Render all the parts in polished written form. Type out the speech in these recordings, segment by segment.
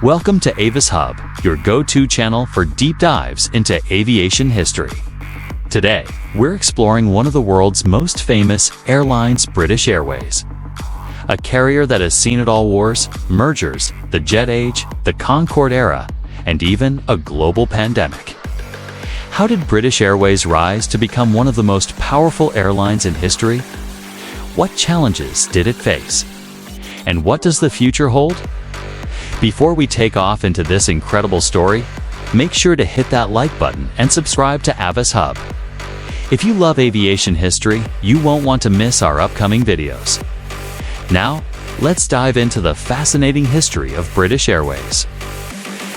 Welcome to Avis Hub, your go-to channel for deep dives into aviation history. Today, we're exploring one of the world's most famous airlines, British Airways. A carrier that has seen it all: wars, mergers, the jet age, the Concorde era, and even a global pandemic. How did British Airways rise to become one of the most powerful airlines in history? What challenges did it face? And what does the future hold? Before we take off into this incredible story, make sure to hit that like button and subscribe to Avis Hub. If you love aviation history, you won't want to miss our upcoming videos. Now, let's dive into the fascinating history of British Airways.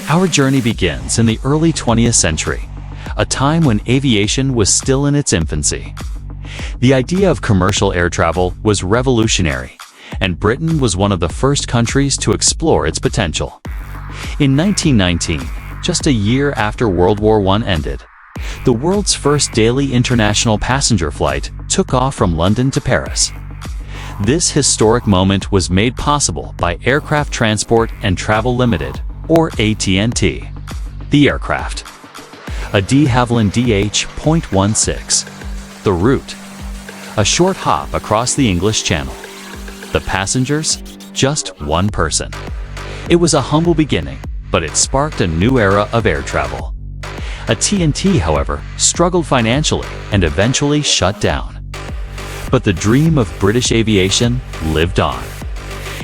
Our journey begins in the early 20th century, a time when aviation was still in its infancy. The idea of commercial air travel was revolutionary, and Britain was one of the first countries to explore its potential. In 1919, just a year after World War I ended, the world's first daily international passenger flight took off from London to Paris. This historic moment was made possible by Aircraft Transport and Travel Limited, or AT&T. The aircraft: a de Havilland DH.16. The route: a short hop across the English Channel. The passengers: just one person. It was a humble beginning, but it sparked a new era of air travel. AT&T, however, struggled financially and eventually shut down. But the dream of British aviation lived on.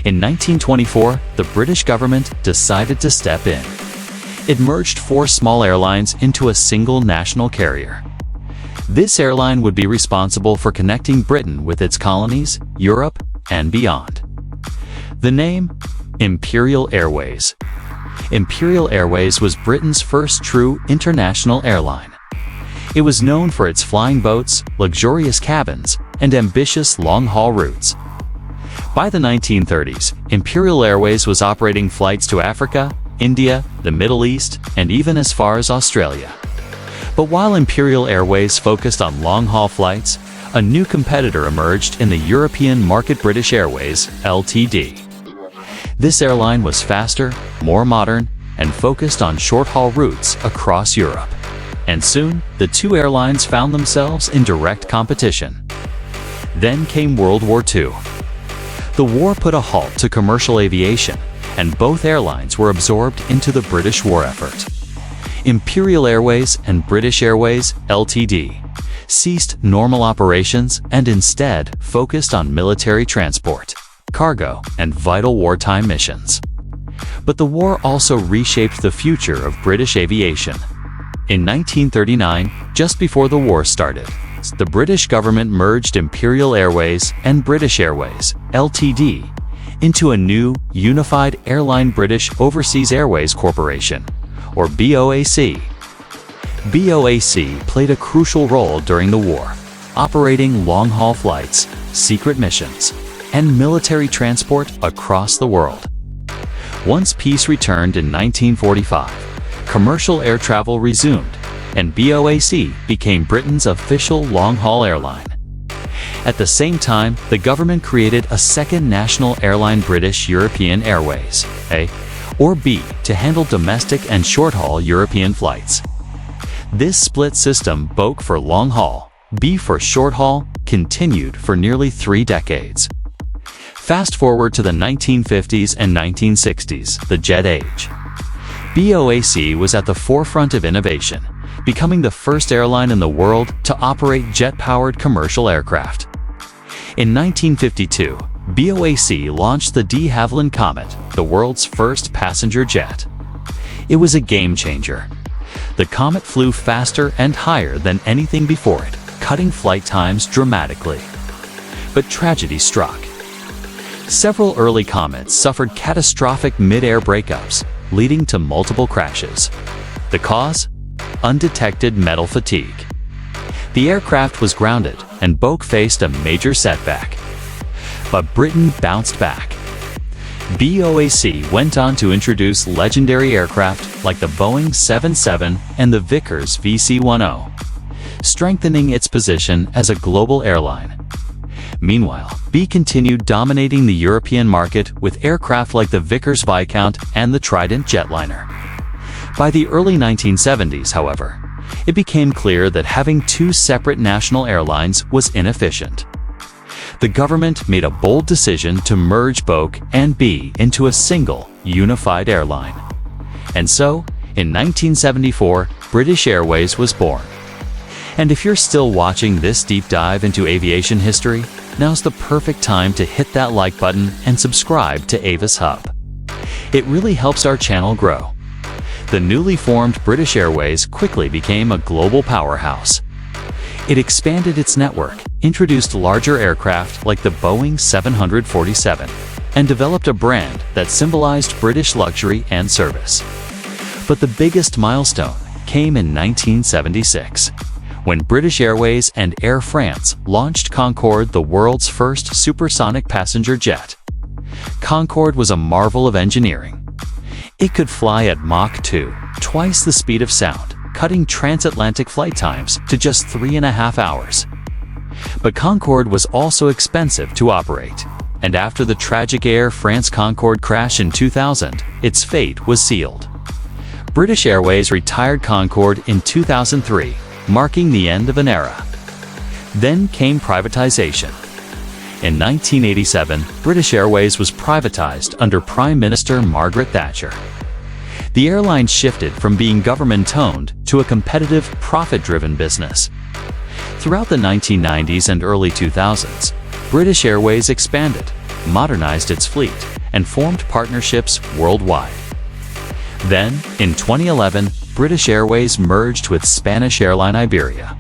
In 1924, the British government decided to step in. It merged 4 small airlines into a single national carrier. This airline would be responsible for connecting Britain with its colonies, Europe, and beyond. The name: Imperial Airways. Imperial Airways was Britain's first true international airline. It was known for its flying boats, luxurious cabins, and ambitious long-haul routes. By the 1930s, Imperial Airways was operating flights to Africa, India, the Middle East, and even as far as Australia. But while Imperial Airways focused on long-haul flights, a new competitor emerged in the European market: British Airways, Ltd. This airline was faster, more modern, and focused on short-haul routes across Europe. And soon, the two airlines found themselves in direct competition. Then came World War II. The war put a halt to commercial aviation, and both airlines were absorbed into the British war effort. Imperial Airways and British Airways, Ltd. ceased normal operations and instead focused on military transport, cargo, and vital wartime missions. But the war also reshaped the future of British aviation. In 1939, just before the war started, the British government merged Imperial Airways and British Airways, Ltd. into a new, unified airline: British Overseas Airways Corporation, or BOAC. BOAC played a crucial role during the war, operating long-haul flights, secret missions, and military transport across the world. Once peace returned in 1945, commercial air travel resumed, and BOAC became Britain's official long-haul airline. At the same time, the government created a second national airline: British European Airways, A, or B, to handle domestic and short-haul European flights. This split system, BOAC for long-haul, B for short-haul, continued for nearly 3 decades. Fast forward to the 1950s and 1960s, the jet age. BOAC was at the forefront of innovation, becoming the first airline in the world to operate jet-powered commercial aircraft. In 1952, BOAC launched the de Havilland Comet, the world's first passenger jet. It was a game-changer. The Comet flew faster and higher than anything before it, cutting flight times dramatically. But tragedy struck. Several early Comets suffered catastrophic mid-air breakups, leading to multiple crashes. The cause? Undetected metal fatigue. The aircraft was grounded, and BOAC faced a major setback. But Britain bounced back. BOAC went on to introduce legendary aircraft like the Boeing 777 and the Vickers VC-10, strengthening its position as a global airline. Meanwhile, B continued dominating the European market with aircraft like the Vickers Viscount and the Trident jetliner. By the early 1970s, however, it became clear that having two separate national airlines was inefficient. The government made a bold decision to merge BOC and B into a single, unified airline. And so, in 1974, British Airways was born. And if you're still watching this deep dive into aviation history, now's the perfect time to hit that like button and subscribe to Avis Hub. It really helps our channel grow. The newly formed British Airways quickly became a global powerhouse. It expanded its network, introduced larger aircraft like the Boeing 747, and developed a brand that symbolized British luxury and service. But the biggest milestone came in 1976, when British Airways and Air France launched Concorde, the world's first supersonic passenger jet. Concorde was a marvel of engineering. It could fly at Mach 2, twice the speed of sound, cutting transatlantic flight times to just 3.5 hours. But Concorde was also expensive to operate, and after the tragic Air France Concorde crash in 2000, its fate was sealed. British Airways retired Concorde in 2003, marking the end of an era. Then came privatization. In 1987, British Airways was privatized under Prime Minister Margaret Thatcher. The airline shifted from being government-owned to a competitive, profit-driven business. Throughout the 1990s and early 2000s, British Airways expanded, modernized its fleet, and formed partnerships worldwide. Then, in 2011, British Airways merged with Spanish airline Iberia,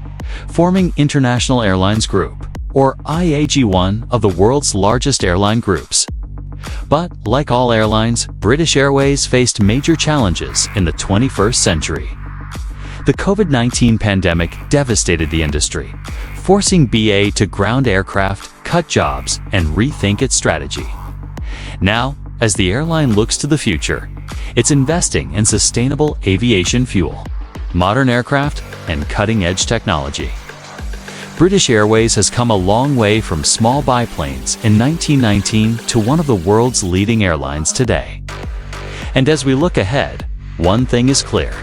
forming International Airlines Group, or IAG, one of the world's largest airline groups. But, like all airlines, British Airways faced major challenges in the 21st century. The COVID-19 pandemic devastated the industry, forcing BA to ground aircraft, cut jobs, and rethink its strategy. Now, as the airline looks to the future, it's investing in sustainable aviation fuel, modern aircraft, and cutting-edge technology. British Airways has come a long way from small biplanes in 1919 to one of the world's leading airlines today. And as we look ahead, one thing is clear: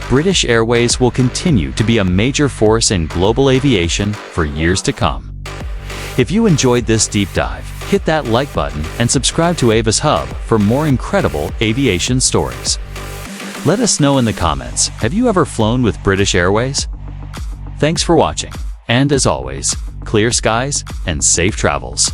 British Airways will continue to be a major force in global aviation for years to come. If you enjoyed this deep dive, hit that like button and subscribe to Avis Hub for more incredible aviation stories. Let us know in the comments, have you ever flown with British Airways? Thanks for watching. And as always, clear skies and safe travels.